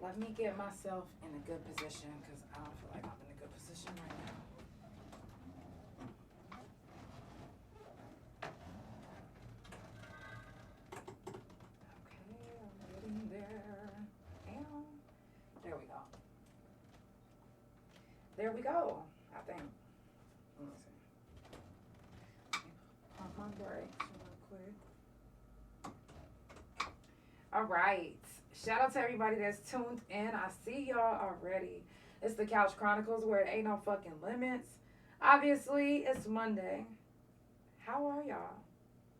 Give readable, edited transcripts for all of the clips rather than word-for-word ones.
Let me get myself in a good position because I don't feel like I'm in a good position right now. Okay, I'm getting there. And there we go. There we go, I think. Let me see. Pump my brakes real quick. All right. Shout out to everybody that's tuned in. I see y'all already. It's the Couch Chronicles where it ain't no fucking limits. Obviously, it's Monday. How are y'all?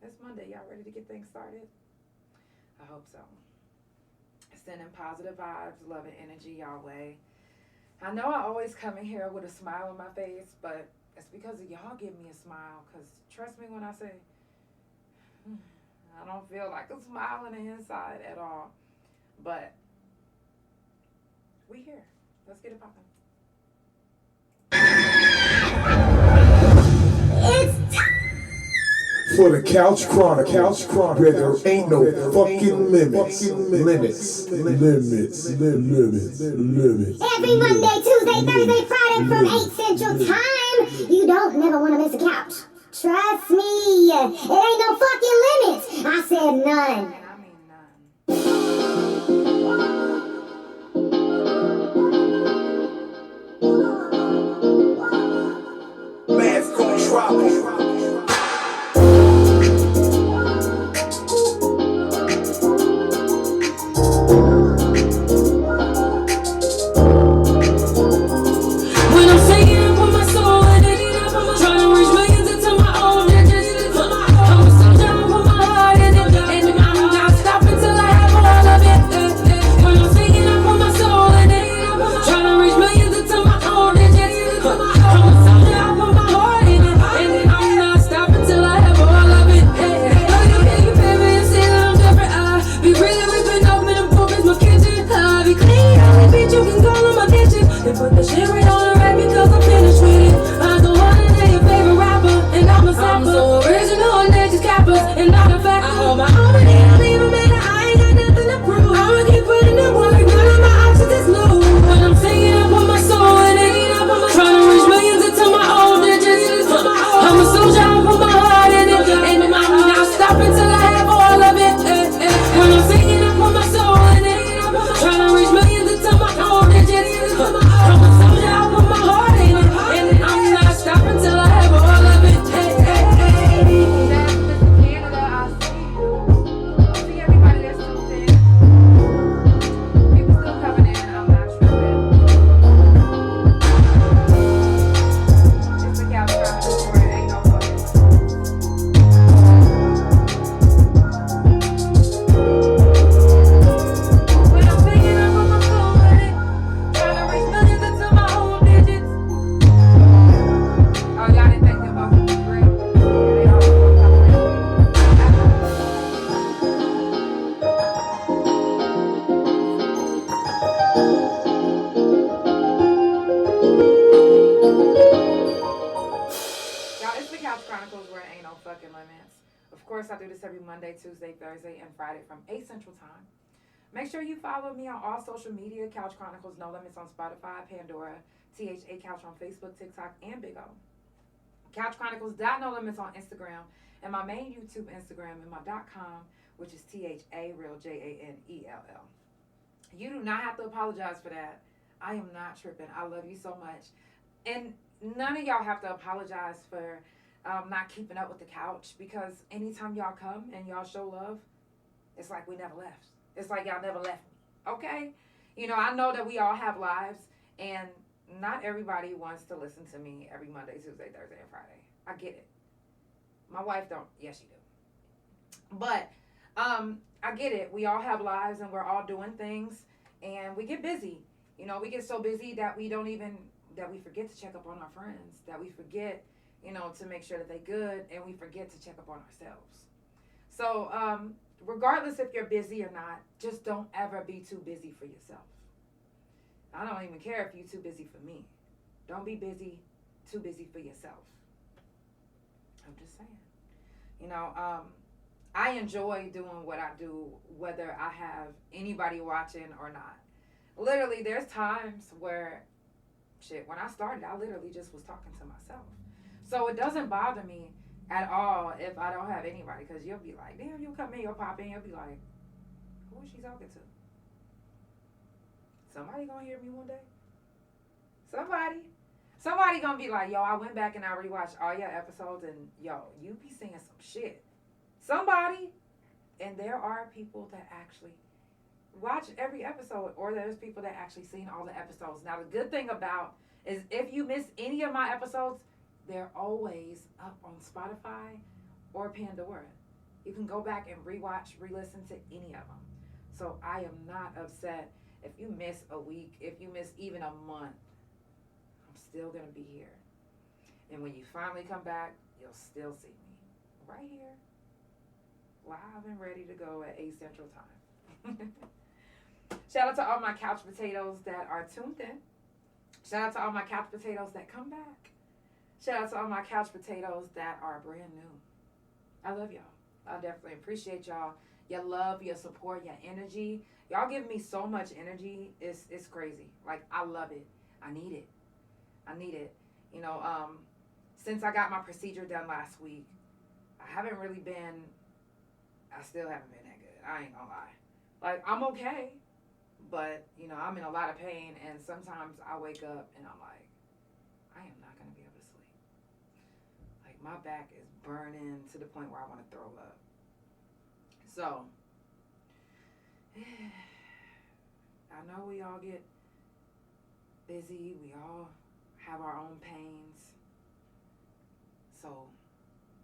It's Monday. Y'all ready to get things started? I hope so. Sending positive vibes, love and energy y'all way. I know I always come in here with a smile on my face, but it's because of y'all give me a smile. Because trust me when I say, I don't feel like a smile on the inside at all. But we here. Let's get it poppin'. It's for the Couch Chronicles, where there ain't no fucking limits. Every Monday, Tuesday, Thursday, Friday from 8 Central Time. You don't never want to miss a couch. Trust me, it ain't no fucking limits. I said none. And I mean none. Man's gon' trouble. When I'm singing, I put my soul in it. Trying to reach millions into my own digits. I'm a soldier, I put my heart in it. And I'm not stopping till I have all of it. When I'm singing, I put my soul in it. Trying to reach millions into my own digits. I'm a soldier, I put my heart in it. And I'm not stopping till I have all of it. Love you, baby, baby, and say that I'm different. I be real, we've been open and broke is my kitchen. I be clean, only bitch you can call in my kitchen. They put the shit right on the rack because I'm finished with it. I'm the one that ain't your favorite rapper, and I'm a sapper. I'm so original and they just cappers, and not a fact. I hold my own and they don't even matter. I ain't got nothing to prove. I'ma keep putting in work, none of my options is new. When I'm singing, I put my soul in it. Trying to reach millions into my own digits. I'm a soldier, I put my heart in it. And I'm not stopping till I have all of it. When I'm singing, I put my soul in it. Trying to reach millions into my own digits. I'm a soldier, I put my heart in it. And I'm not stopping till I have all of it. That's Mr. Canada, I see you. I see everybody that's tuned in. People still coming in. I'm not tripping. It's the Couch Chronicles where it ain't no fucking when I'm singing, I put my soul in it. Trying to reach millions into my own digits. Oh, y'all didn't think about the break? Yeah, they all come Y'all, it's the Couch Chronicles where it ain't no fucking limits. Of course, I do this every Monday, Tuesday, Thursday, and Friday from 8 Central Time. Make sure you follow me on all social media, Couch Chronicles, No Limits on Spotify, Pandora, THA Couch on Facebook, TikTok, and Big O. Couch Chronicles, No Limits on Instagram, and my main YouTube Instagram, and my .com, which is THA, real JANELL. You do not have to apologize for that. I am not tripping. I love you so much. And none of y'all have to apologize for not keeping up with the couch, because anytime y'all come and y'all show love, it's like we never left. It's like y'all never left me. Okay? You know, I know that we all have lives, and not everybody wants to listen to me every Monday, Tuesday, Thursday, and Friday. I get it. My wife don't. Yes, you do. But I get it. We all have lives, and we're all doing things, and we get busy. You know, we get so busy that we forget to check up on our friends, that we forget, you know, to make sure that they're good, and we forget to check up on ourselves. So, regardless if you're busy or not, just don't ever be too busy for yourself. I don't even care if you're too busy for me. Don't be too busy for yourself. I'm just saying. You know, I enjoy doing what I do, whether I have anybody watching or not. literally, there's times where, shit, when I started, I literally just was talking to myself. So it doesn't bother me at all if I don't have anybody, because you'll be like, damn, you'll come in, you'll pop in, you'll be like, who is she talking to? Somebody gonna hear me one day? Somebody gonna be like, yo, I went back and I rewatched all your episodes, and yo, you be seeing some shit. Somebody. And there are people that actually watch every episode, or there's people that actually seen all the episodes. Now, the good thing about is if you miss any of my episodes, they're always up on Spotify or Pandora. You can go back and rewatch, re-listen to any of them. So I am not upset if you miss a week, if you miss even a month. I'm still going to be here. And when you finally come back, you'll still see me right here, live and ready to go at 8 Central Time. Shout out to all my couch potatoes that are tuned in. Shout out to all my couch potatoes that come back. Shout out to all my couch potatoes that are brand new. I love y'all. I definitely appreciate y'all. Your love, your support, your energy. Y'all give me so much energy. It's crazy. Like, I love it. I need it. I need it. You know, since I got my procedure done last week, I still haven't been that good. I ain't gonna lie. Like, I'm okay, but, you know, I'm in a lot of pain, and sometimes I wake up and I'm like, I am not gonna be able to sleep. Like, my back is burning to the point where I want to throw up. So, I know we all get busy. We all have our own pains. So,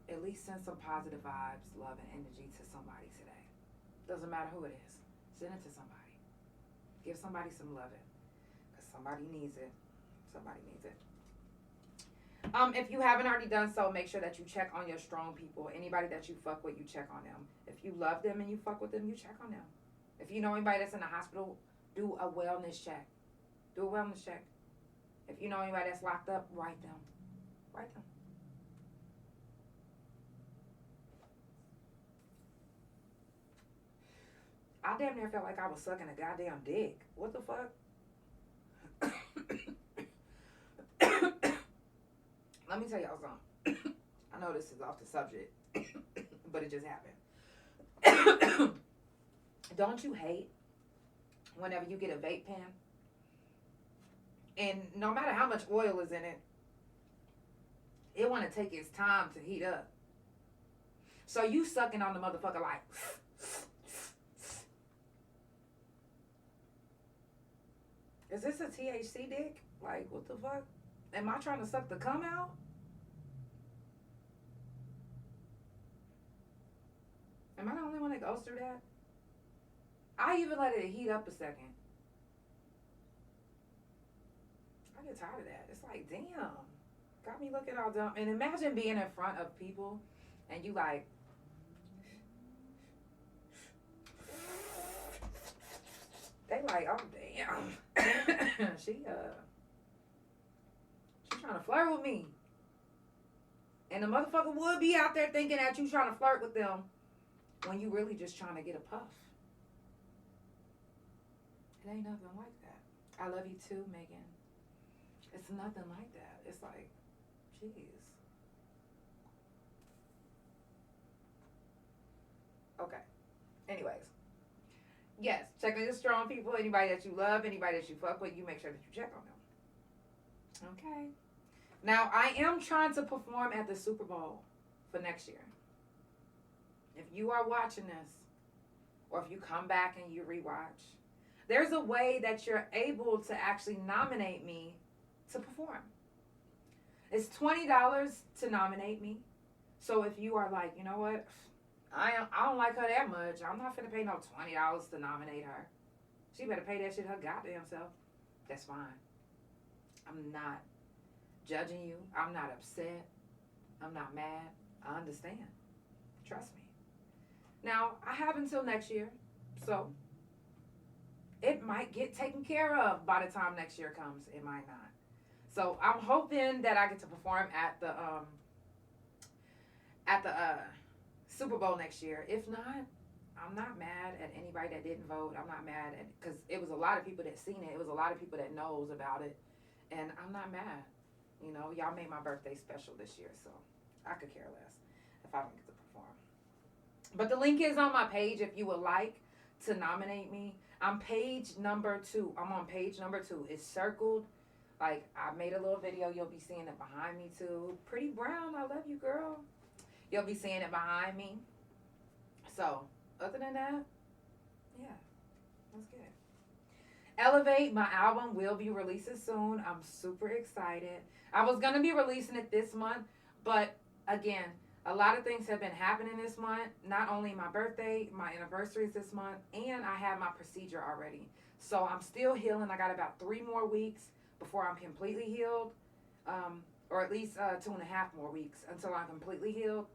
at least send some positive vibes, love, and energy to somebody today. Doesn't matter who it is. Send it to somebody. Give somebody some loving. Because somebody needs it. Somebody needs it. If you haven't already done so, make sure that you check on your strong people. Anybody that you fuck with, you check on them. If you love them and you fuck with them, you check on them. If you know anybody that's in the hospital, do a wellness check. Do a wellness check. If you know anybody that's locked up, write them. Write them. I damn near felt like I was sucking a goddamn dick. What the fuck? Let me tell y'all something. I know this is off the subject, but it just happened. Don't you hate whenever you get a vape pen, and no matter how much oil is in it, it want to take its time to heat up. So you sucking on the motherfucker like... Is this a THC dick? Like, what the fuck? Am I trying to suck the cum out? Am I the only one that goes through that? I even let it heat up a second. I get tired of that. It's like, damn. Got me looking all dumb. And imagine being in front of people and you like... They like, oh, damn. She trying to flirt with me. And the motherfucker would be out there thinking that you trying to flirt with them when you really just trying to get a puff. It ain't nothing like that. I love you too, Megan. It's nothing like that. It's like, jeez. Okay. Anyways. Yes, check on your strong people. Anybody that you love, anybody that you fuck with, you make sure that you check on them. Okay. Now, I am trying to perform at the Super Bowl for next year. If you are watching this, or if you come back and you rewatch, there's a way that you're able to actually nominate me to perform. It's $20 to nominate me. So if you are like, you know what? I don't like her that much. I'm not finna pay no $20 to nominate her. She better pay that shit her goddamn self. That's fine. I'm not judging you. I'm not upset. I'm not mad. I understand. Trust me. Now, I have until next year, so it might get taken care of by the time next year comes. It might not. So I'm hoping that I get to perform at the Super Bowl next year. If not, I'm not mad at anybody that didn't vote. I'm not mad at, because it was a lot of people that seen it. It was a lot of people that knows about it, and I'm not mad. You know, y'all made my birthday special this year, so I could care less if I don't get to perform. But the link is on my page if you would like to nominate me. I'm page number 2. I'm on page number 2. It's circled. Like, I made a little video. You'll be seeing it behind me, too. Pretty Brown, I love you, girl. You'll be seeing it behind me. So, other than that, yeah, that's good. Elevate, my album will be releasing soon. I'm super excited. I was going to be releasing it this month, but again, a lot of things have been happening this month. Not only my birthday, my anniversary is this month, and I have my procedure already. So I'm still healing. I got about 3 more weeks before I'm completely healed, or at least 2.5 more weeks until I'm completely healed.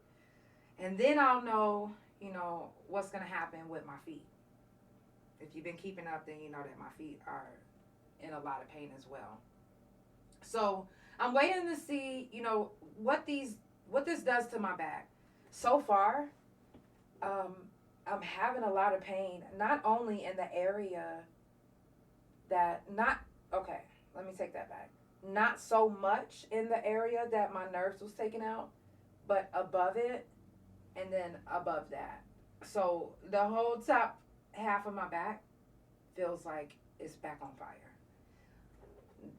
And then I'll know, you know, what's going to happen with my feet. If you've been keeping up, then you know that my feet are in a lot of pain as well. So I'm waiting to see, you know, what this does to my back. So far, I'm having a lot of pain, not only in the area okay, let me take that back. Not so much in the area that my nerves was taken out, but above it and then above that. So the whole top half of my back feels like it's back on fire.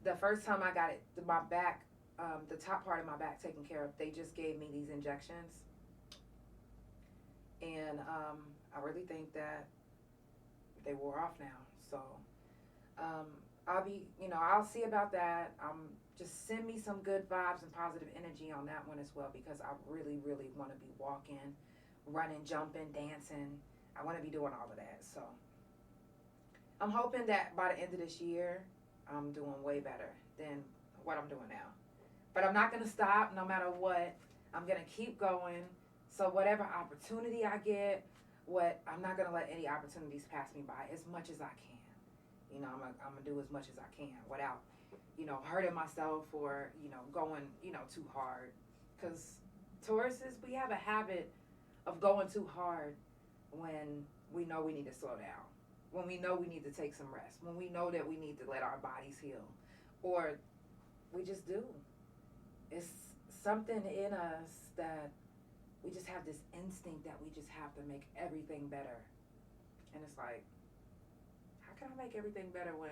The first time I got it, my back, the top part of my back taken care of, they just gave me these injections. And I really think that they wore off now. So I'll see about that. Just send me some good vibes and positive energy on that one as well, because I really, really want to be walking, running, jumping, dancing. I want to be doing all of that. So I'm hoping that by the end of this year, I'm doing way better than what I'm doing now. But I'm not going to stop no matter what. I'm going to keep going. So whatever opportunity I get, I'm not going to let any opportunities pass me by as much as I can. You know, I'm going to do as much as I can without, you know, hurting myself or, you know, going, you know, too hard. Because Tauruses, we have a habit of going too hard when we know we need to slow down, when we know we need to take some rest, when we know that we need to let our bodies heal, or we just do. It's something in us that we just have this instinct that we just have to make everything better. And it's like, how can I make everything better when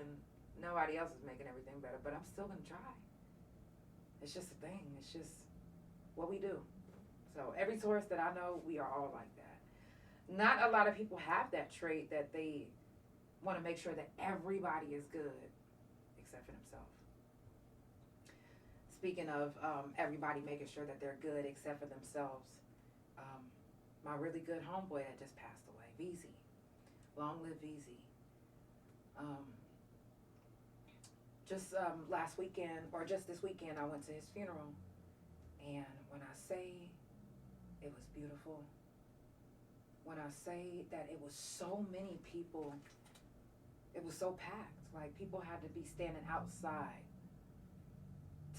nobody else is making everything better? But I'm still going to try. It's just a thing. It's just what we do. So every Taurus that I know, we are all like that. Not a lot of people have that trait that they want to make sure that everybody is good except for themselves. Speaking of everybody making sure that they're good except for themselves, my really good homeboy that just passed away, VZ. Long live VZ. Just last weekend, or just this weekend, I went to his funeral. And when I say it was beautiful, when I say that it was so many people, it was so packed. Like, people had to be standing outside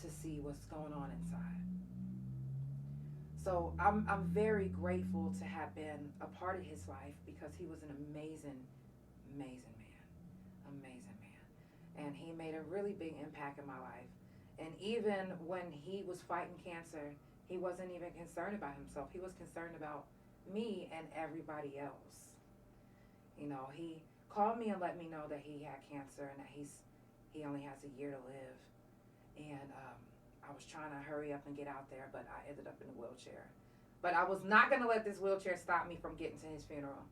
to see what's going on inside. So I'm very grateful to have been a part of his life, because he was an amazing, amazing man. Amazing man. And he made a really big impact in my life. And even when he was fighting cancer, he wasn't even concerned about himself. He was concerned about me and everybody else. You know, he called me and let me know that he had cancer and that he only has a year to live. And I was trying to hurry up and get out there, but I ended up in a wheelchair. But I was not going to let this wheelchair stop me from getting to his funeral.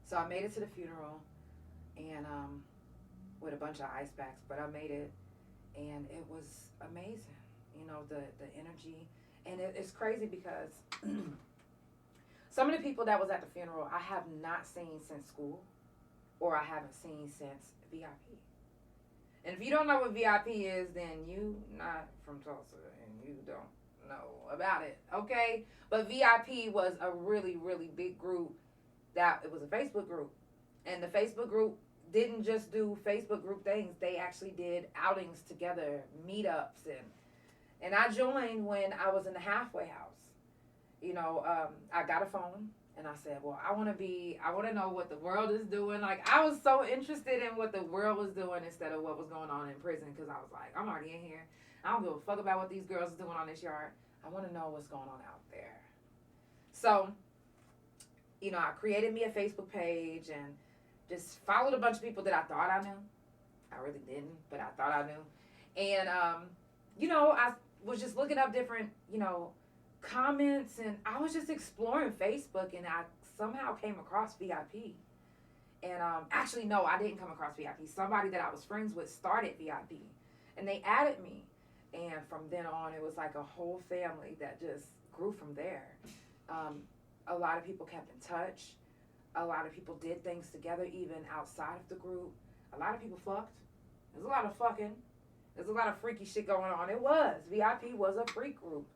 So I made it to the funeral, and with a bunch of ice packs, but I made it, and it was amazing. You know, the energy. And it's crazy because some of the people that was at the funeral, I have not seen since school, or I haven't seen since VIP. And if you don't know what VIP is, then you not from Tulsa and you don't know about it, okay? But VIP was a really, really big group. It was a Facebook group. And the Facebook group didn't just do Facebook group things. They actually did outings together, meetups. And I joined when I was in the halfway house. You know, I got a phone. And I said, well, I want to know what the world is doing. Like, I was so interested in what the world was doing instead of what was going on in prison, because I was like, I'm already in here. I don't give a fuck about what these girls are doing on this yard. I want to know what's going on out there. So, you know, I created me a Facebook page and just followed a bunch of people that I thought I knew. I really didn't, but I thought I knew. And, you know, I was just looking up different, you know, comments, and I was just exploring Facebook, and I somehow came across VIP. And actually, no, I didn't come across VIP. Somebody that I was friends with started VIP, and they added me. And from then on, it was like a whole family that just grew from there. A lot of people kept in touch. A lot of people did things together, even outside of the group. A lot of people fucked. There's a lot of fucking. There's a lot of freaky shit going on. It was. VIP was a freak group.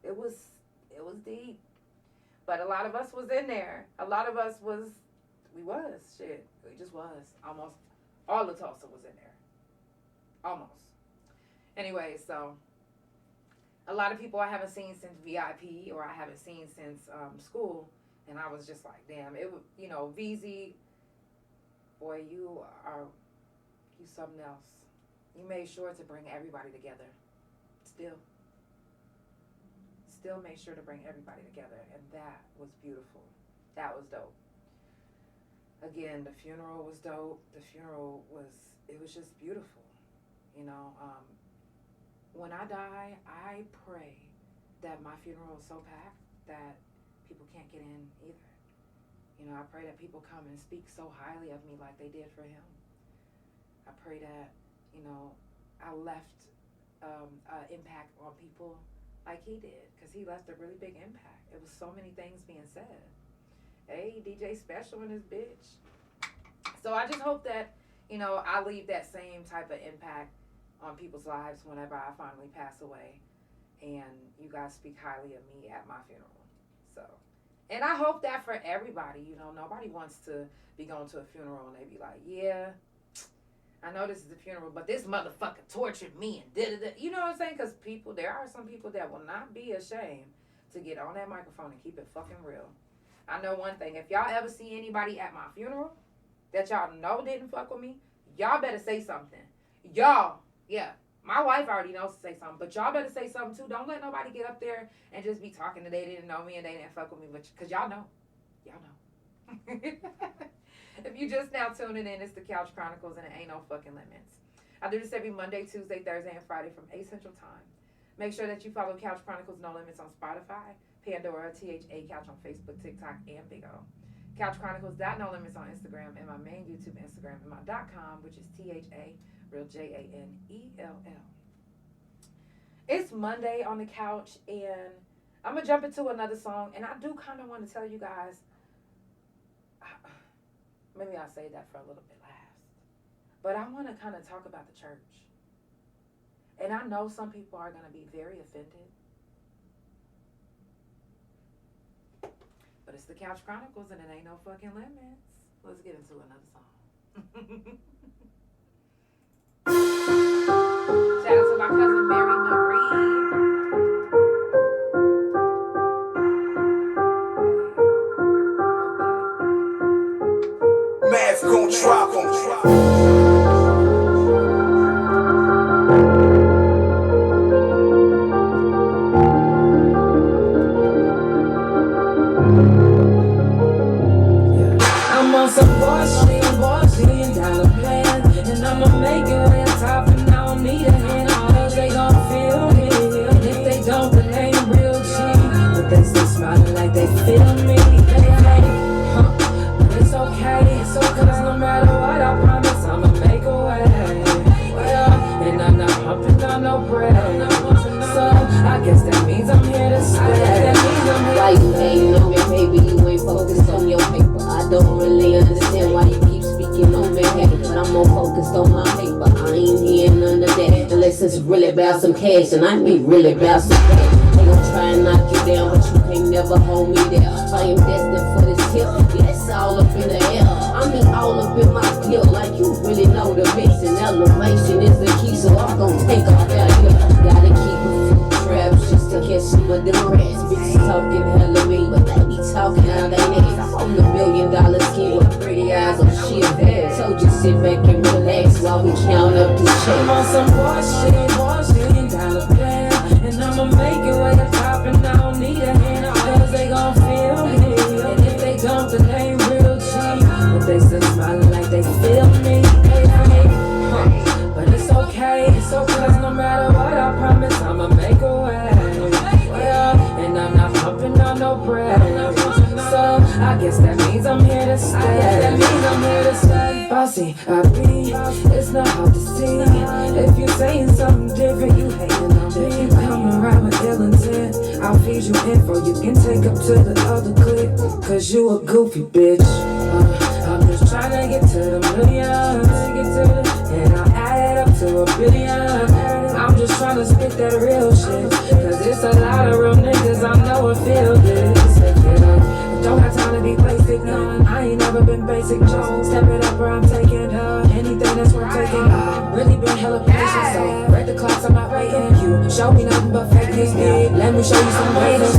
It was deep. But a lot of us was in there. A lot of us was. We just was. Almost all of Tulsa was in there. Almost. Anyway, so a lot of people I haven't seen since VIP, or I haven't seen since school, and I was just like, damn, it was, you know, VZ, boy, you something else. You made sure to bring everybody together. Still made sure to bring everybody together, and that was beautiful. That was dope. Again, the funeral was dope. It was just beautiful. You know, when I die, I pray that my funeral is so packed that people can't get in either. You know, I pray that people come and speak so highly of me like they did for him. I pray that, you know, I left an impact on people like he did, because he left a really big impact. It was so many things being said. Hey, DJ Special and his bitch. So I just hope that, you know, I leave that same type of impact on people's lives whenever I finally pass away, and you guys speak highly of me at my funeral. So, and I hope that for everybody, you know, nobody wants to be going to a funeral and they be like, yeah, I know this is a funeral, but this motherfucker tortured me and da-da-da. You know what I'm saying? Because there are some people that will not be ashamed to get on that microphone and keep it fucking real. I know one thing. If y'all ever see anybody at my funeral that y'all know didn't fuck with me, y'all better say something. Y'all, yeah, my wife already knows to say something, but y'all better say something too. Don't let nobody get up there and just be talking that they didn't know me and they didn't fuck with me, because y'all know. Y'all know. If you just now tuning in, it's the Couch Chronicles, and it ain't no fucking limits. I do this every Monday, Tuesday, Thursday, and Friday from 8 Central Time. Make sure that you follow Couch Chronicles No Limits on Spotify, Pandora, THA Couch on Facebook, TikTok, and Big O. Couch Chronicles No Limits on Instagram, and my main YouTube Instagram, and my .com, which is THA Real JANELL. It's Monday on the couch, and I'm gonna jump into another song, and I do kind of want to tell you guys. Maybe I'll say that for a little bit last. But I want to kind of talk about the church. And I know some people are going to be very offended. But it's the Couch Chronicles, and it ain't no fucking limits. Let's get into another song. Shout out to my cousin Mary Marie. Math gon' drop 'em. I'm on some bullshit, dollar plan, and I'ma make it way on top, and I don't need a hand. Cause they gon' feel me, and if they don't, then they ain't real G. But they still smiling like they feel me. They like, but it's okay, cause no matter what, I promise I'ma make a way. Well, and I'm not pumping on no bread, so I guess that means I'm here to stay. Why you hating on me, baby? You ain't focused on your paper. I don't really understand why you keep speaking on me, but I'm more focused on my paper. I ain't hearing none of that unless it's really about some cash, and I mean really about some cash. They gon' try and knock you down, but you can't never hold me there. I am destined for this tip, yeah, it's all up in the air. I mean all up in my guilt, like you really know the mix, and elevation is the key, so I'm gon' take off out here. Gotta keep a few traps just to catch some of them rats. Bitches talking hella mean, but they be talking how they niggas. sit back and relax while we count up these checks. I'm on some $1 plan, and I'ma make it way up top, and I don't need a hand, cause they gon' feel me. And if they don't, then they ain't real G, but they still smiling like they feel me. But it's okay, cause no matter what, I promise I'ma make a way. Yeah, and I'm not pumping on no bread, so I guess that means I'm here to stay. Bossy, I be, it's not hard to see. If you saying something different, you hating on me. You come around with ill intent, I'll feed you info, you can take up to the other clip, cause you a goofy bitch. I'm just tryna get to the millions, and I'll add it up to $1 billion. I'm just tryna spit that real shit, cause it's a lot of real niggas I know and feel this. Don't have time to be basic, none. I ain't never been basic, Joe. Step it up or I'm taking anything that's worth taking. Really been hella patient, so break the clocks, I'm not waiting. You show me nothing but fake news, let me show you some haters.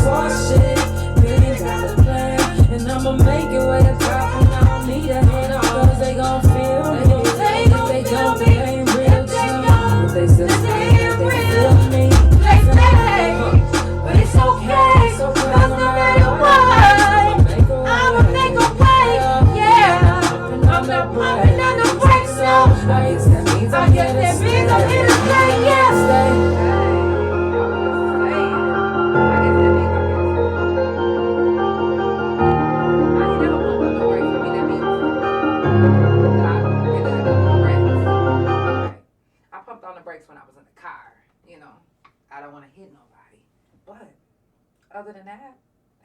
Shit, $1 million plan, and I'ma make it way to top, and I don't need a hand, cause they gon' feel me. And if they don't, they ain't real too, but they still say that they feel me. But it's okay, cause no matter what, I'ma make a way, yeah. I'm not pumping on no brakes, no. I guess that means I'm here to stay, yeah. I pumped on the brakes when I was in the car, you know. I don't want to hit nobody. But other than that,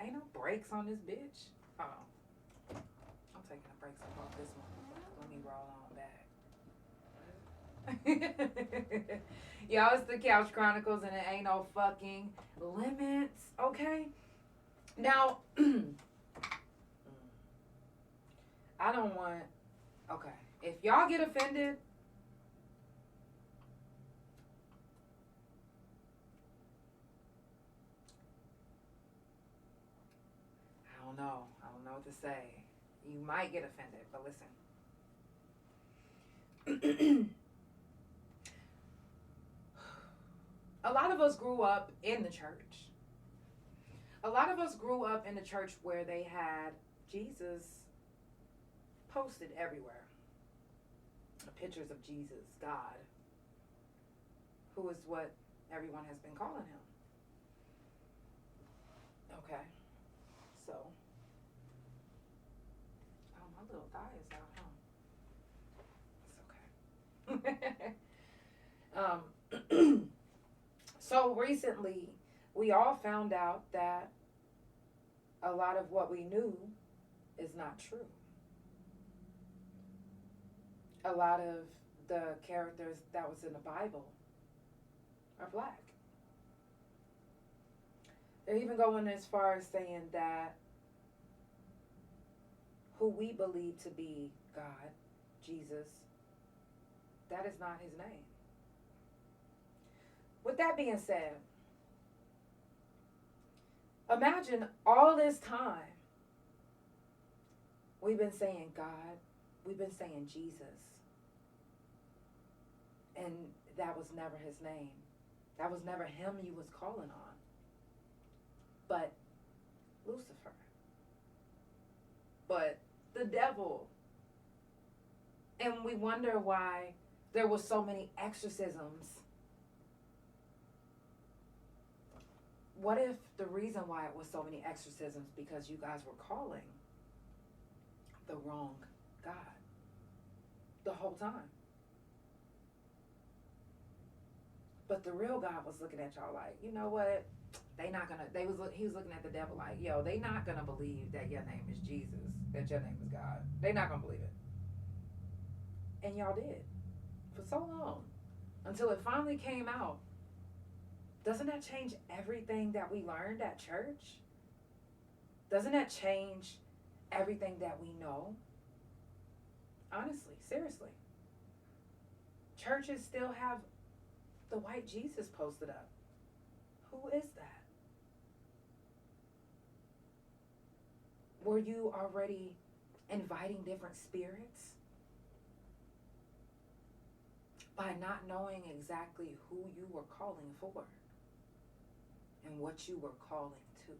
ain't no brakes on this bitch. Hold on. I'm taking the brakes off this one. Let me roll on back. Y'all, it's the Couch Chronicles, and it ain't no fucking limits, okay? Now, I don't want, okay, if y'all get offended, I don't know what to say. You might get offended, but listen. A lot of us grew up in the church. A lot of us grew up in the church where they had Jesus posted everywhere. Pictures of Jesus, God, who is what everyone has been calling him. Okay. So, oh, my little thigh is out, huh? It's okay. So recently, we all found out that a lot of what we knew is not true. A lot of the characters that was in the Bible are black. They're even going as far as saying that who we believe to be God, Jesus, that is not his name. With that being said, imagine all this time we've been saying God, we've been saying Jesus, and that was never his name. That was never him you was calling on, but Lucifer, but the devil. And we wonder why there was so many exorcisms. What if the reason why it was so many exorcisms because you guys were calling the wrong God the whole time? But the real God was looking at y'all like, you know what? He was looking at the devil like, yo, they not gonna believe that your name is Jesus, that your name is God. They not gonna believe it. And y'all did. For so long. Until it finally came out. Doesn't that change everything that we learned at church? Doesn't that change everything that we know? Honestly, seriously. Churches still have the white Jesus posted up. Who is that? Were you already inviting different spirits? by not knowing exactly who you were calling for and what you were calling to.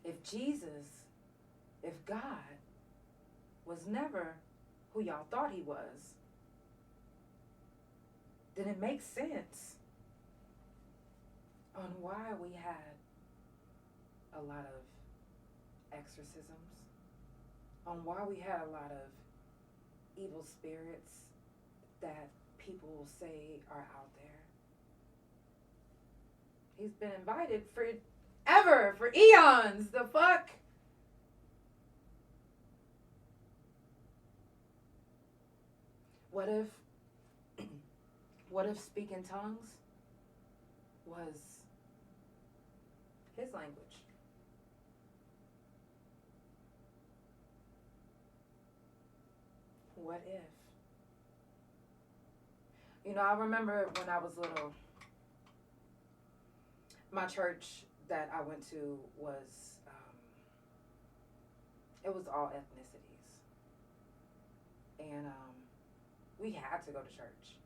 If Jesus, if God was never who y'all thought he was, then it makes sense on why we had a lot of exorcisms, on why we had a lot of evil spirits that people say are out there. He's been invited forever, for eons. The fuck? What if speaking tongues was his language? What if? You know, I remember when I was little, my church that I went to was, it was all ethnicities. And we had to go to church.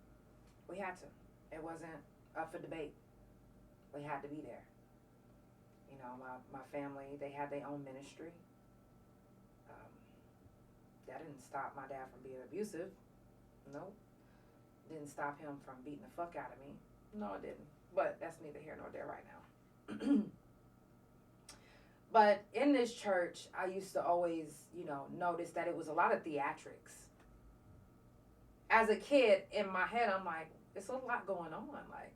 We had to. It wasn't up for debate. We had to be there. You know, my family, they had their own ministry. That didn't stop my dad from being abusive. Nope. Didn't stop him from beating the fuck out of me. No, it didn't. But that's neither here nor there right now. But in this church, I used to always, you know, notice that it was a lot of theatrics. As a kid, in my head, I'm like, it's a lot going on. Like,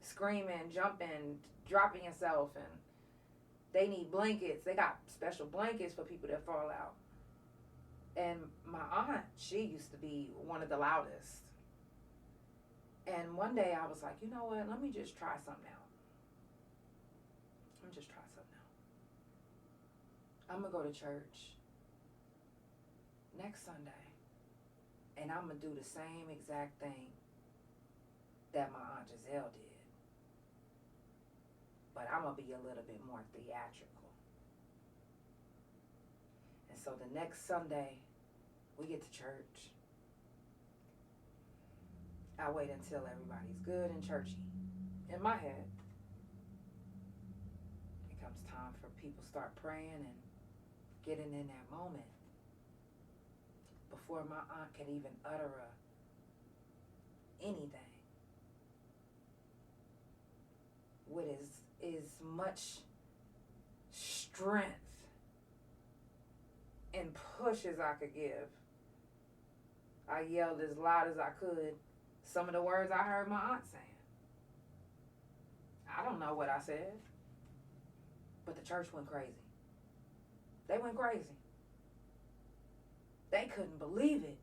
screaming, jumping, dropping yourself, and they need blankets. They got special blankets for people that fall out. And my aunt, she used to be one of the loudest. And one day I was like, you know what? Let me just try something out. I'm going to go to church next Sunday. And I'm going to do the same exact thing that my Aunt Giselle did. But I'm going to be a little bit more theatrical. And so the next Sunday, we get to church. I wait until everybody's good and churchy. In my head, it comes time for people start praying and getting in that moment. Before my aunt can even utter anything with as much strength and push as I could give, I yelled as loud as I could some of the words I heard my aunt saying. I don't know what I said, but the church went crazy. They went crazy. They couldn't believe it.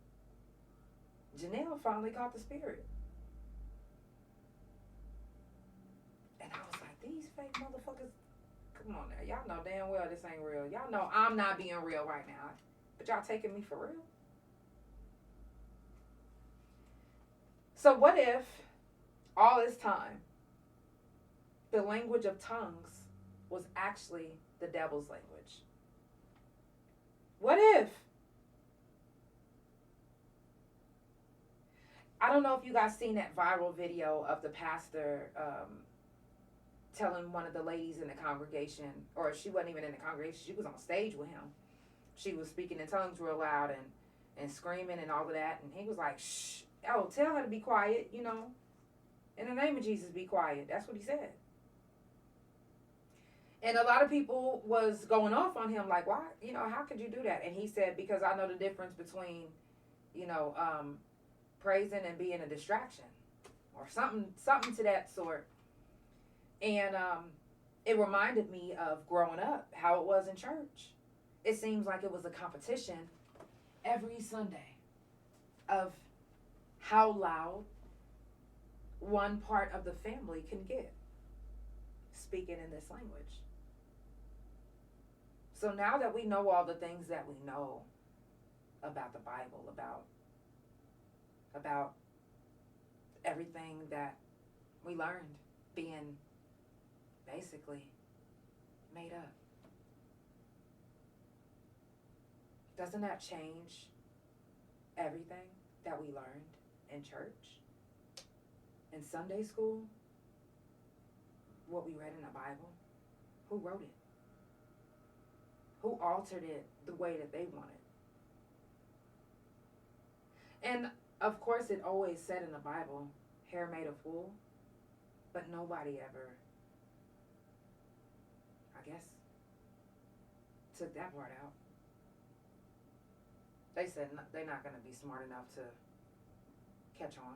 Janelle finally caught the spirit. And I was like, these fake motherfuckers, come on now. Y'all know damn well this ain't real. Y'all know I'm not being real right now. But y'all taking me for real? So what if all this time the language of tongues was actually the devil's language? What if? I don't know if you guys seen that viral video of the pastor telling one of the ladies in the congregation, or she wasn't even in the congregation, she was on stage with him. She was speaking in tongues real loud and screaming and all of that. And he was like, shh, oh, tell her to be quiet, you know. In the name of Jesus, be quiet. That's what he said. And a lot of people was going off on him like, why, you know, how could you do that? And he said, because I know the difference between, you know, praising and being a distraction or something to that sort. And it reminded me of growing up, how it was in church. It seems like it was a competition every Sunday of how loud one part of the family can get speaking in this language. So now that we know all the things that we know about the Bible, about everything that we learned being basically made up, Doesn't that change everything that we learned in church, in Sunday school, what we read in the Bible? Who wrote it? Who altered it the way that they wanted? And of course, it always said in the Bible, hair made of wool, but nobody ever, I guess, took that part out. They said they're not going to be smart enough to catch on.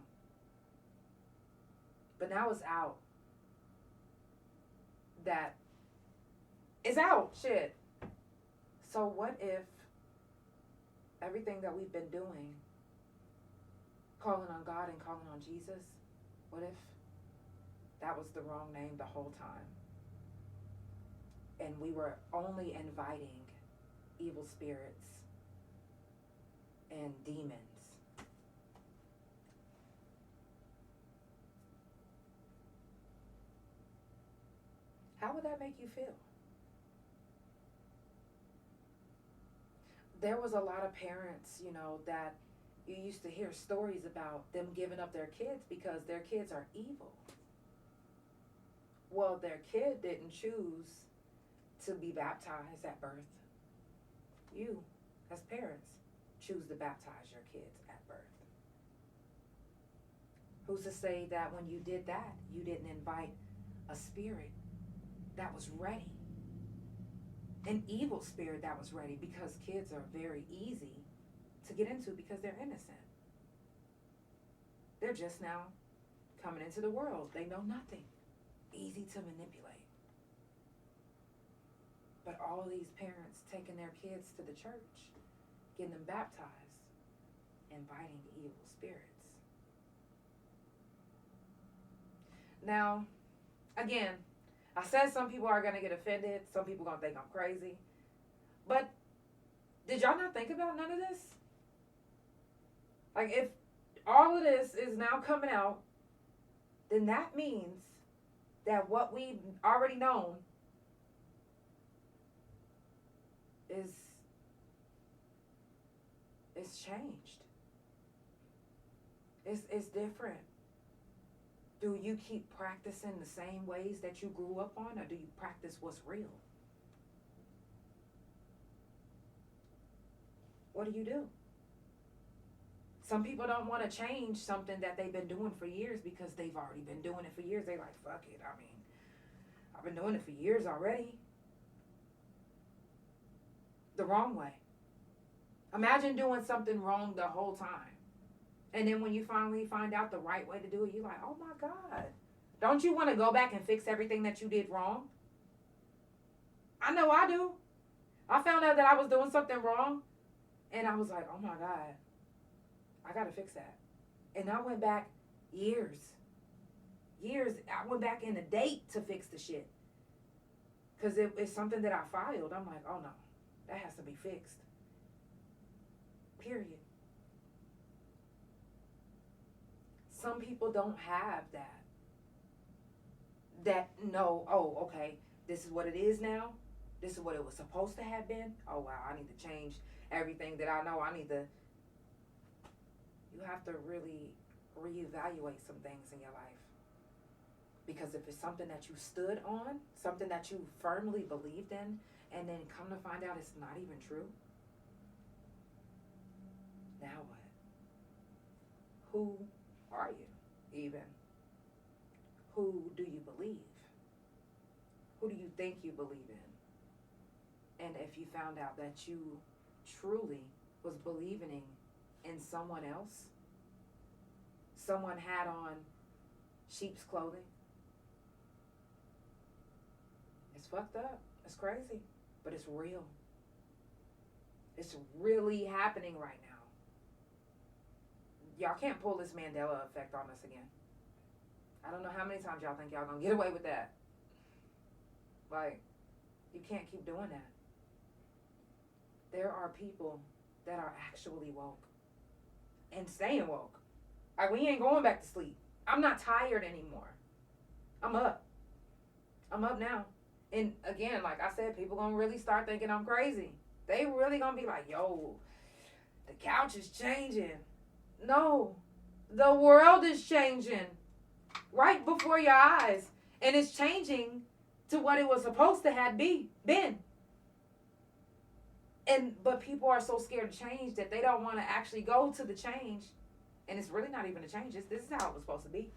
But now it's out. That is out, shit. So what if everything that we've been doing, calling on God and calling on Jesus, what if that was the wrong name the whole time? And we were only inviting evil spirits and demons. How would that make you feel? There was a lot of parents, that you used to hear stories about them giving up their kids because their kids are evil. Well, their kid didn't choose to be baptized at birth. You, as parents, choose to baptize your kids at birth. Who's to say that when you did that, you didn't invite a spirit that was ready? An evil spirit that was ready, because kids are very easy to get into because they're innocent. They're just now coming into the world. They know nothing. Easy to manipulate. But all these parents taking their kids to the church, getting them baptized, inviting evil spirits. Now, again, I said some people are going to get offended. Some people are going to think I'm crazy. But did y'all not think about none of this? Like, if all of this is now coming out, then that means that what we've already known is changed. It's different. Do you keep practicing the same ways that you grew up on, or do you practice what's real? What do? Some people don't want to change something that they've been doing for years because they've already been doing it for years. They're like, fuck it. I mean, I've been doing it for years already. The wrong way. Imagine doing something wrong the whole time. And then when you finally find out the right way to do it, you're like, oh my God. Don't you want to go back and fix everything that you did wrong? I know I do. I found out that I was doing something wrong, and I was like, oh my God, I got to fix that. And I went back years. I went back in a date to fix the shit. Because it's something that I filed. I'm like, oh no, that has to be fixed. Period. Some people don't have that. That know, oh, okay, this is what it is now. This is what it was supposed to have been. Oh, wow, I need to change everything that I know. You have to really reevaluate some things in your life. Because if it's something that you stood on, something that you firmly believed in, and then come to find out it's not even true, now what? Who are you, even? Who do you believe? Who do you think you believe in? And if you found out that you truly was believing in someone else, someone had on sheep's clothing, it's fucked up. It's crazy, but it's real. It's really happening right now. Y'all can't pull this Mandela effect on us again. I don't know how many times y'all think y'all gonna get away with that. Like, you can't keep doing that. There are people that are actually woke and staying woke. Like, we ain't going back to sleep. I'm not tired anymore. I'm up. I'm up now. And again, like I said, people gonna really start thinking I'm crazy. They really gonna be like, yo, the couch is changing. No, the world is changing right before your eyes. And it's changing to what it was supposed to have been. But people are so scared to change that they don't want to actually go to the change. And it's really not even a change. This is how it was supposed to be.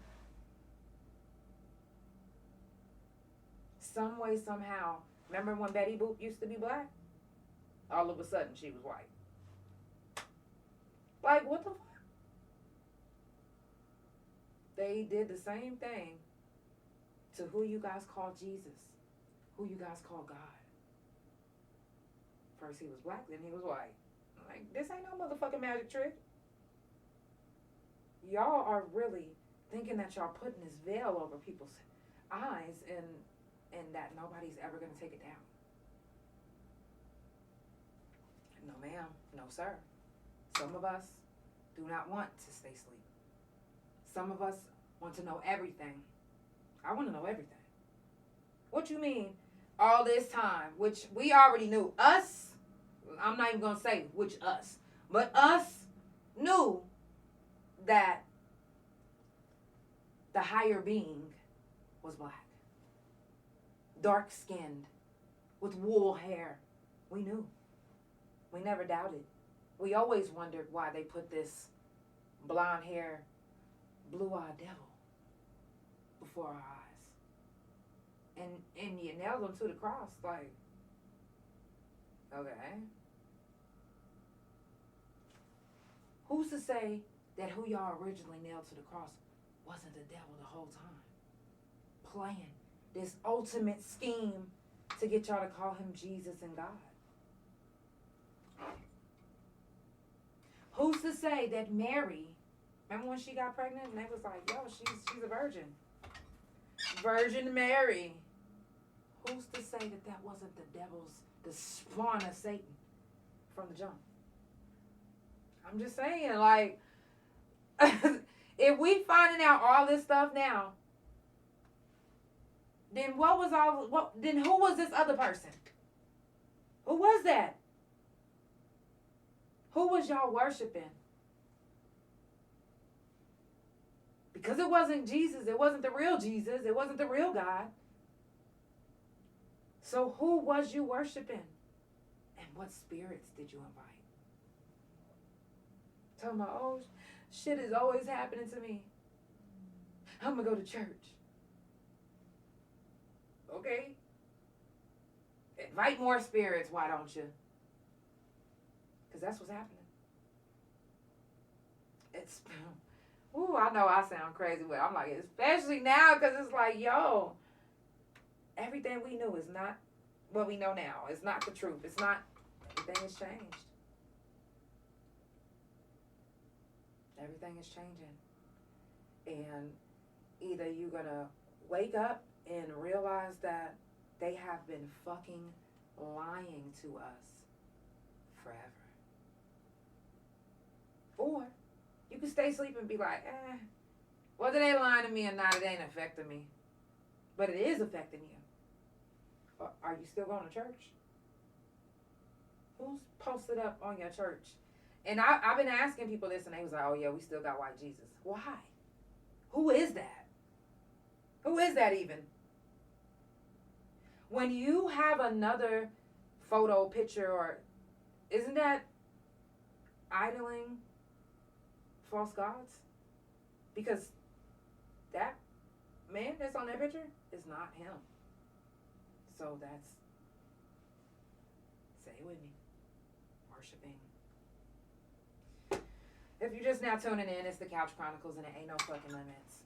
Some way, somehow. Remember when Betty Boop used to be black? All of a sudden, she was white. Like, what the fuck? They did the same thing to who you guys call Jesus, who you guys call God. First he was black, then he was white. Like, this ain't no motherfucking magic trick. Y'all are really thinking that y'all putting this veil over people's eyes and that nobody's ever going to take it down. No ma'am, no sir. Some of us do not want to stay asleep. Some of us want to know everything. I want to know everything. What you mean all this time, which we already knew. Us, I'm not even going to say which us, but us knew that the higher being was black. Dark-skinned, with wool hair. We knew. We never doubted. We always wondered why they put this blonde hair, blue-eyed devil before our eyes. And you nailed them to the cross, like, okay. Who's to say that who y'all originally nailed to the cross wasn't the devil the whole time? Playing this ultimate scheme to get y'all to call him Jesus and God. Who's to say that Mary, remember when she got pregnant and they was like, yo, she's a virgin. Virgin Mary. Who's to say that that wasn't the spawn of Satan from the jump? I'm just saying, like, if we finding out all this stuff now, then who was this other person? Who was that? Who was y'all worshiping? Because it wasn't Jesus. It wasn't the real Jesus. It wasn't the real God. So who was you worshiping? And what spirits did you invite? Talking about, oh, shit is always happening to me. I'm going to go to church. Okay? Invite more spirits, why don't you? Because that's what's happening. It's, ooh, I know I sound crazy, but I'm like, especially now, because it's like, yo, everything we knew is not what we know now. It's not the truth. It's not, everything has changed. Everything is changing. And either you're going to wake up and realize that they have been fucking lying to us forever. Or you can stay asleep and be like, whether they lying to me or not, it ain't affecting me. But it is affecting you. Are you still going to church? Who's posted up on your church? And I've been asking people this, and they was like, oh, yeah, we still got white Jesus. Why? Who is that? Who is that even? When you have another photo, picture, or isn't that idling false gods? Because that man that's on that picture is not him. So that's, say it with me, worshiping. If you're just now tuning in, it's the Couch Chronicles and it ain't no fucking limits.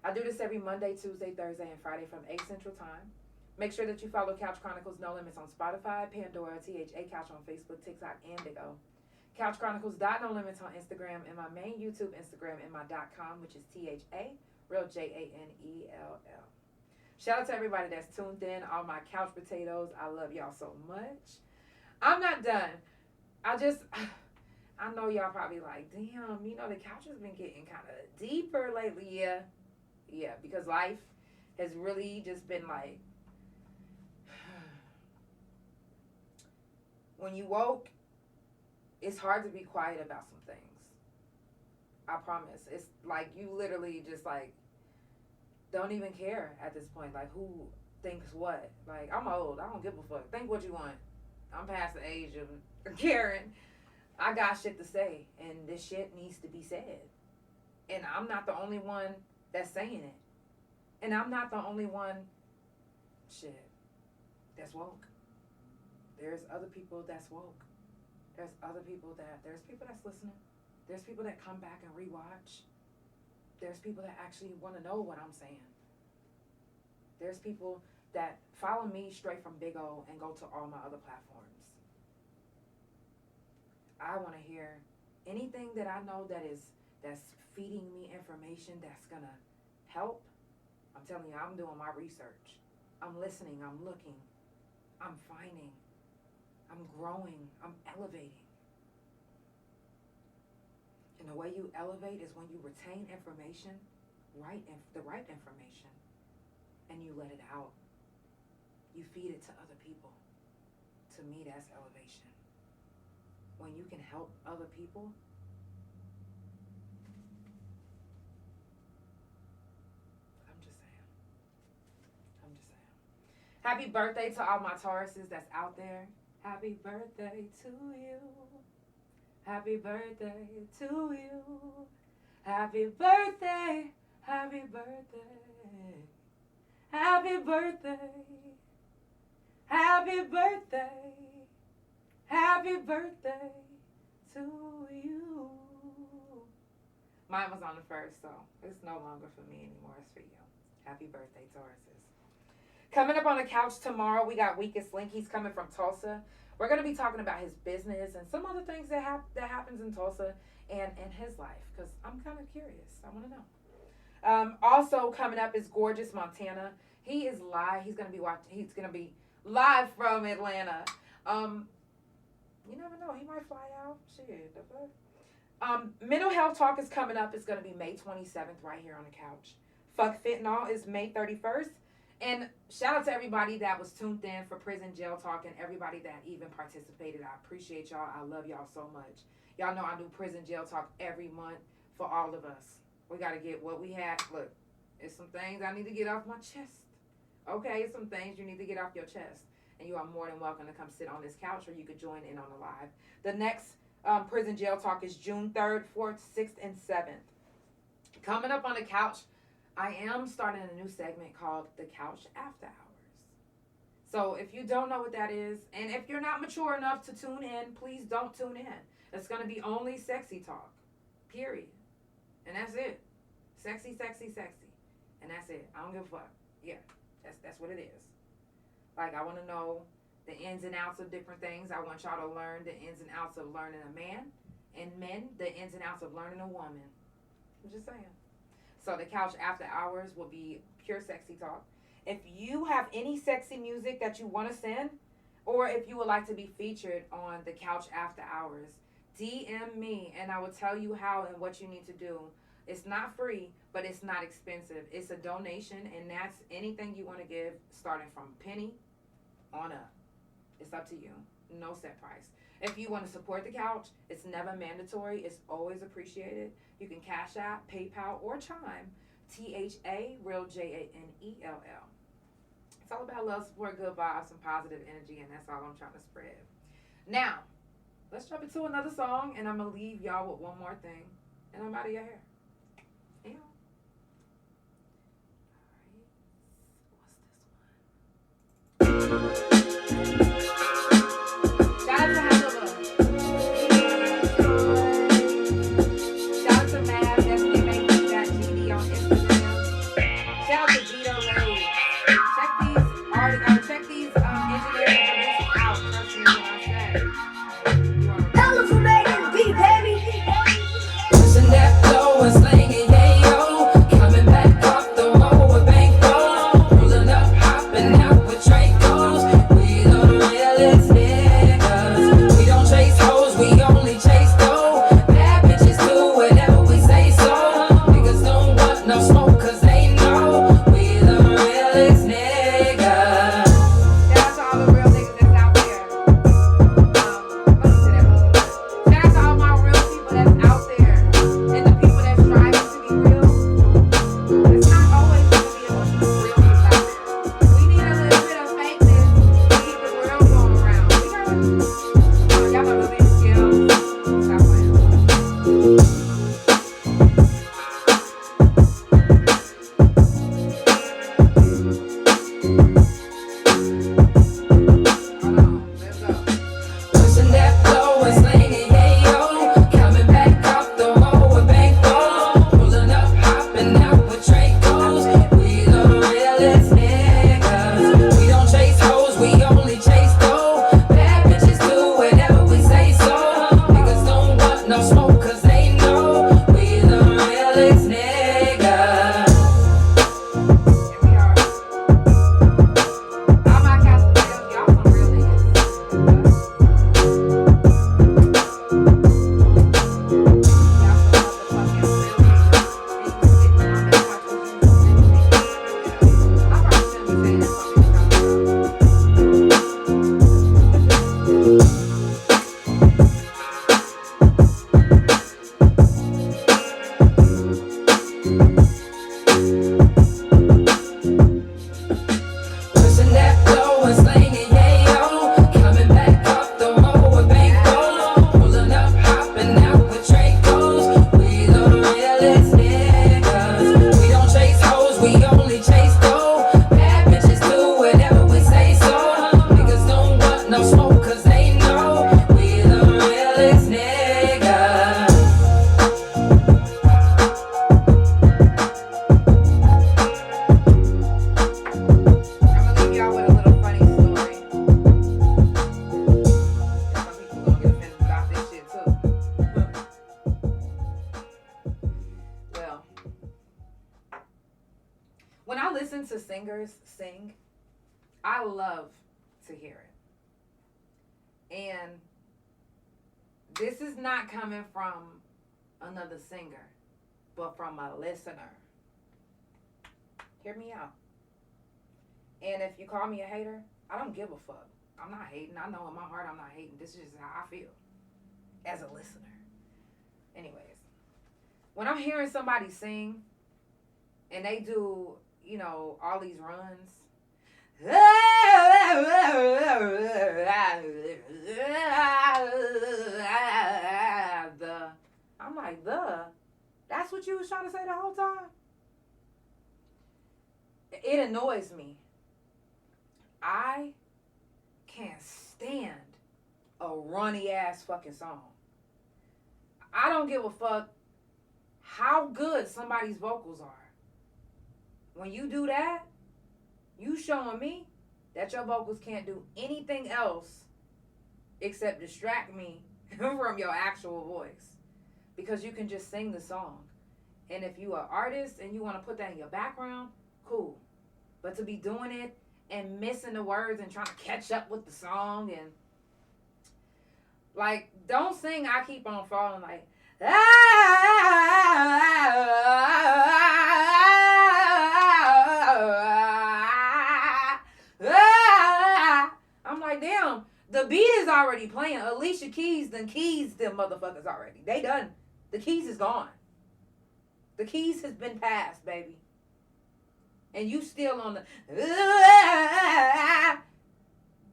I do this every Monday, Tuesday, Thursday, and Friday from 8 Central Time. Make sure that you follow Couch Chronicles No Limits on Spotify, Pandora, THA Couch on Facebook, TikTok, and Bigo. Couch Chronicles No Limits on Instagram, and my main YouTube Instagram, and my .com, which is THA, real JANELL. Shout out to everybody that's tuned in, all my couch potatoes. I love y'all so much. I'm not done. I know y'all probably like, damn, the couch has been getting kind of deeper lately. Yeah, because life has really just been like, When you woke, it's hard to be quiet about some things. I promise. It's like you literally just like don't even care at this point. Like who thinks what? Like I'm old. I don't give a fuck. Think what you want. I'm past the age of caring. I got shit to say, and this shit needs to be said. And I'm not the only one that's saying it. And I'm not the only one, that's woke. There's other people that's woke. There's people that's listening. There's people that come back and rewatch. There's people that actually want to know what I'm saying. There's people that follow me straight from Big O and go to all my other platforms. I want to hear anything that I know that's feeding me information that's gonna help. I'm telling you, I'm doing my research. I'm listening, I'm looking, I'm finding, I'm growing, I'm elevating. And the way you elevate is when you retain information, the right information, and you let it out. You feed it to other people. To me, that's elevation. When you can help other people, I'm just saying. Happy birthday to all my Tauruses that's out there. Happy birthday to you. Happy birthday to you. Happy birthday. Happy birthday. Happy birthday. Happy birthday. Happy birthday to you. Mine was on the 1st, so it's no longer for me anymore. It's for you. Happy birthday, Tauruses. Coming up on the couch tomorrow, we got Weakest Link. He's coming from Tulsa. We're going to be talking about his business and some other things that happens in Tulsa and his life, because I'm kind of curious. I want to know. Also coming up is Gorgeous Montana. He is live. He's going to be live from Atlanta. You never know. He might fly out. Shit, the fuck. Mental Health Talk is coming up. It's going to be May 27th right here on the couch. Fuck Fentanyl is May 31st. And shout out to everybody that was tuned in for Prison Jail Talk and everybody that even participated. I appreciate y'all. I love y'all so much. Y'all know I do Prison Jail Talk every month for all of us. We got to get what we had. Look, it's some things I need to get off my chest. Okay, it's some things you need to get off your chest. And you are more than welcome to come sit on this couch, or you could join in on the live. The next Prison Jail Talk is June 3rd, 4th, 6th, and 7th. Coming up on the couch, I am starting a new segment called The Couch After Hours. So if you don't know what that is, and if you're not mature enough to tune in, please don't tune in. It's going to be only sexy talk, period. And that's it. Sexy, sexy, sexy. And that's it. I don't give a fuck. Yeah, that's what it is. Like, I want to know the ins and outs of different things. I want y'all to learn the ins and outs of learning a man, and men, the ins and outs of learning a woman. I'm just saying. So the Couch After Hours will be pure sexy talk. If you have any sexy music that you want to send, or if you would like to be featured on the Couch After Hours, DM me and I will tell you how and what you need to do. It's not free, but it's not expensive. It's a donation, and that's anything you want to give, starting from penny on up. It's up to you. No set price. If you want to support the couch, it's never mandatory. It's always appreciated. You can Cash App, PayPal, or Chime. THA, real JANELL. It's all about love, support, good vibes, and positive energy, and that's all I'm trying to spread. Now, let's jump into another song, and I'm going to leave y'all with one more thing, and I'm out of your hair. Yeah. All right. What's this one? Shout out to Hannibal. Shout out to Mav, that's me making that GD on Instagram. Shout out to Gito Lane. Check these engineering information out. Trust me when I say. Listen that flow out with Dracos. We the realest niggas. We don't chase hoes, we only chase dough. Bad bitches do whatever we say so. Niggas don't want no smoke cause they know we the realest niggas. Here we are. All my cats and y'all some real niggas. Pushing that flow and slinging yayo. Coming back up the road with bankroll. Pulling up, hopping out with Dracos. We the realest niggas. We don't chase hoes, we only chase dough. Bad bitches do whatever we say so. Niggas don't want no smoke cause they know we the realest niggas. I'm gonna leave y'all with a little funny story. Some people gonna get offended about this shit too. Well, when I listen to singers sing, I love to hear it. And this is not coming from another singer, but from a listener. Hear me out. And if you call me a hater, I don't give a fuck. I'm not hating. I know in my heart I'm not hating. This is just how I feel as a listener. Anyways, when I'm hearing somebody sing and they do, you know, all these runs. I'm like, that's what you was trying to say the whole time? It annoys me. I can't stand a runny ass fucking song. I don't give a fuck how good somebody's vocals are. When you do that, you showing me that your vocals can't do anything else except distract me from your actual voice. Because you can just sing the song. And if you are an artist and you want to put that in your background, cool. But to be doing it and missing the words and trying to catch up with the song and like, don't sing I Keep On Falling like I'm like, damn, the beat is already playing. Alicia Keys done keys them motherfuckers already. They done. The keys is gone. The keys has been passed, baby. And you still on the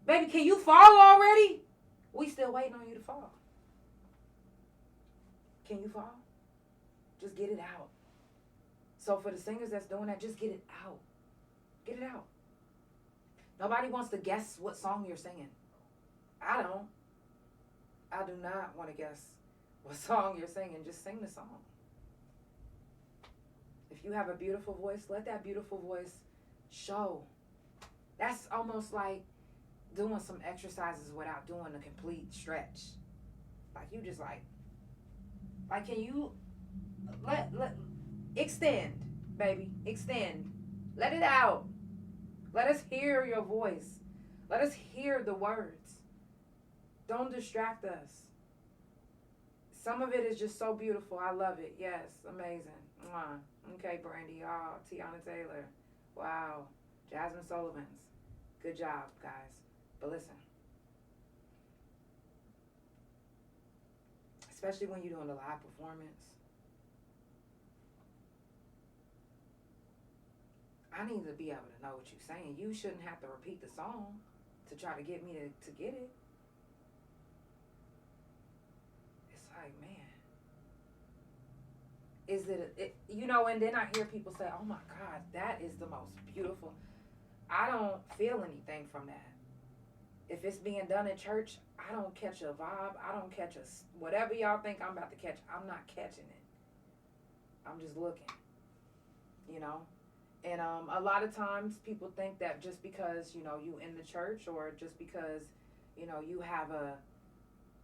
baby, can you fall already? We still waiting on you to fall. Can you fall? Just get it out. So for the singers that's doing that, just get it out. Get it out. Nobody wants to guess what song you're singing. I don't. I do not want to guess what song you're singing. Just sing the song. If you have a beautiful voice, let that beautiful voice show. That's almost like doing some exercises without doing a complete stretch. Like you just like can you let extend, baby, extend. Let it out. Let us hear your voice. Let us hear the words. Don't distract us. Some of it is just so beautiful. I love it. Yes, amazing. Mwah. Okay, Brandy. Oh, Tiana Taylor. Wow. Jasmine Sullivan's. Good job, guys. But listen. Especially when you're doing a live performance. I need to be able to know what you're saying. You shouldn't have to repeat the song to try to get me to get it. It's like, man. Is it, you know, and then I hear people say, oh my God, that is the most beautiful. I don't feel anything from that. If it's being done in church, I don't catch a vibe. I don't catch whatever y'all think I'm about to catch. I'm not catching it. I'm just looking. know. And a lot of times people think that just because, you know, you in the church, or just because, you know, you have a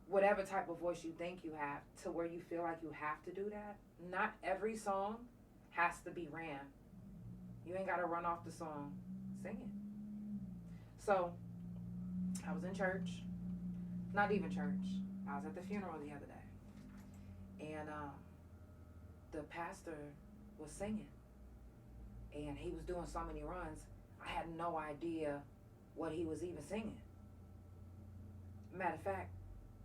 whatever type of voice you think you have, to where you feel like you have to do that. Not every song has to be ran. You ain't got to run off the song. Sing it. So, I was in church. Not even church. I was at the funeral the other day. And the pastor was singing. And he was doing so many runs, I had no idea what he was even singing. Matter of fact,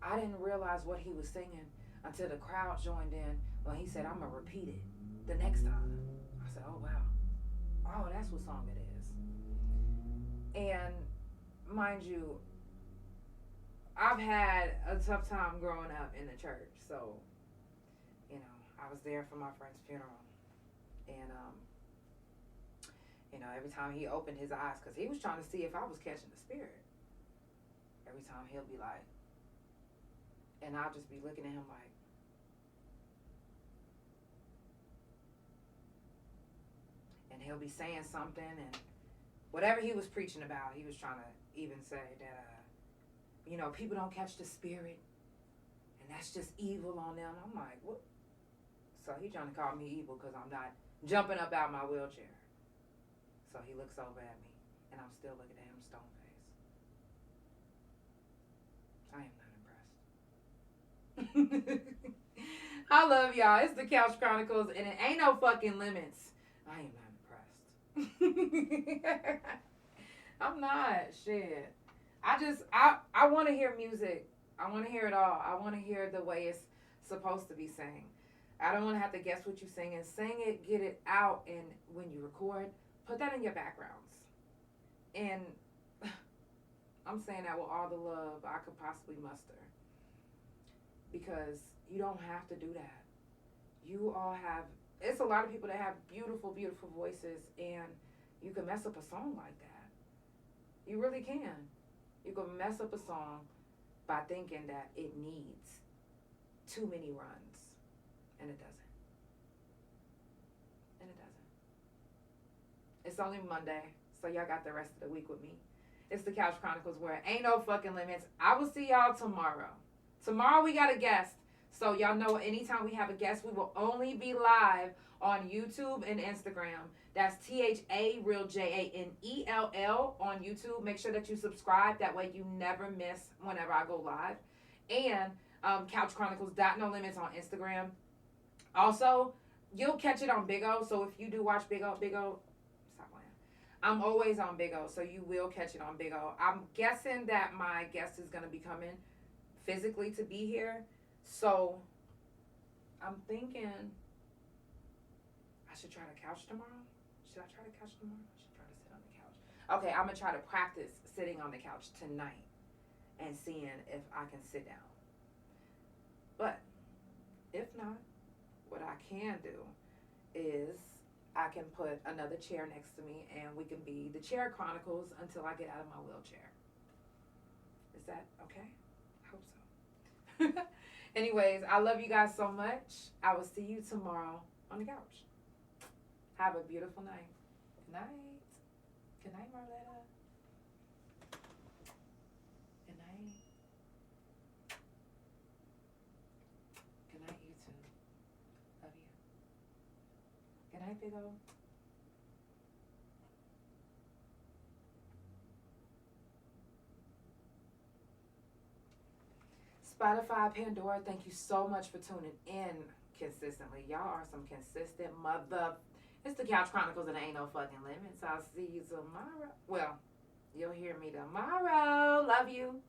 I didn't realize what he was singing until the crowd joined in when he said, I'm going to repeat it the next time. I said, oh, wow. Oh, that's what song it is. And mind you, I've had a tough time growing up in the church. So, you know, I was there for my friend's funeral. And, you know, every time he opened his eyes, because he was trying to see if I was catching the spirit. Every time he'll be like, and I'll just be looking at him like, and he'll be saying something, and whatever he was preaching about, he was trying to even say that, you know, people don't catch the spirit, and that's just evil on them. I'm like, what? So he trying to call me evil because I'm not jumping up out my wheelchair. So he looks over at me, and I'm still looking at him stone faced. I am not impressed. I love y'all. It's the Couch Chronicles, and it ain't no fucking limits. I am not impressed. I'm not. Shit. I want to hear music. I want to hear it all. I want to hear the way it's supposed to be sang. I don't want to have to guess what you're singing. Sing it, get it out, and when you record, put that in your backgrounds. And I'm saying that with all the love I could possibly muster. Because you don't have to do that. You all have, it's a lot of people that have beautiful, beautiful voices, and you can mess up a song like that. You really can. You can mess up a song by thinking that it needs too many runs. And it doesn't. And it doesn't. It's only Monday, so y'all got the rest of the week with me. It's the Couch Chronicles, where ain't no fucking limits. I will see y'all tomorrow. Tomorrow we got a guest. So y'all know anytime we have a guest, we will only be live on YouTube and Instagram. That's THA_RealJANELL on YouTube. Make sure that you subscribe. That way you never miss whenever I go live. And CouchChronicles.NoLimits on Instagram. Also, you'll catch it on Big O. So if you do watch Big O, stop playing. I'm always on Big O, so you will catch it on Big O. I'm guessing that my guest is going to be coming physically to be here. So I'm thinking I should try to couch tomorrow. Should I try to couch tomorrow? I should try to sit on the couch. Okay, I'm going to try to practice sitting on the couch tonight and seeing if I can sit down. But if not, what I can do is I can put another chair next to me, and we can be the Chair Chronicles until I get out of my wheelchair. Is that okay? I hope so. Anyways, I love you guys so much. I will see you tomorrow on the couch. Have a beautiful night. Good night. Good night, Marletta. Good night. Good night, you too. Love you. Good night, Big O. Spotify, Pandora, thank you so much for tuning in consistently. Y'all are some consistent mother. It's the Couch Chronicles, and there ain't no fucking limits. I'll see you tomorrow. Well, you'll hear me tomorrow. Love you.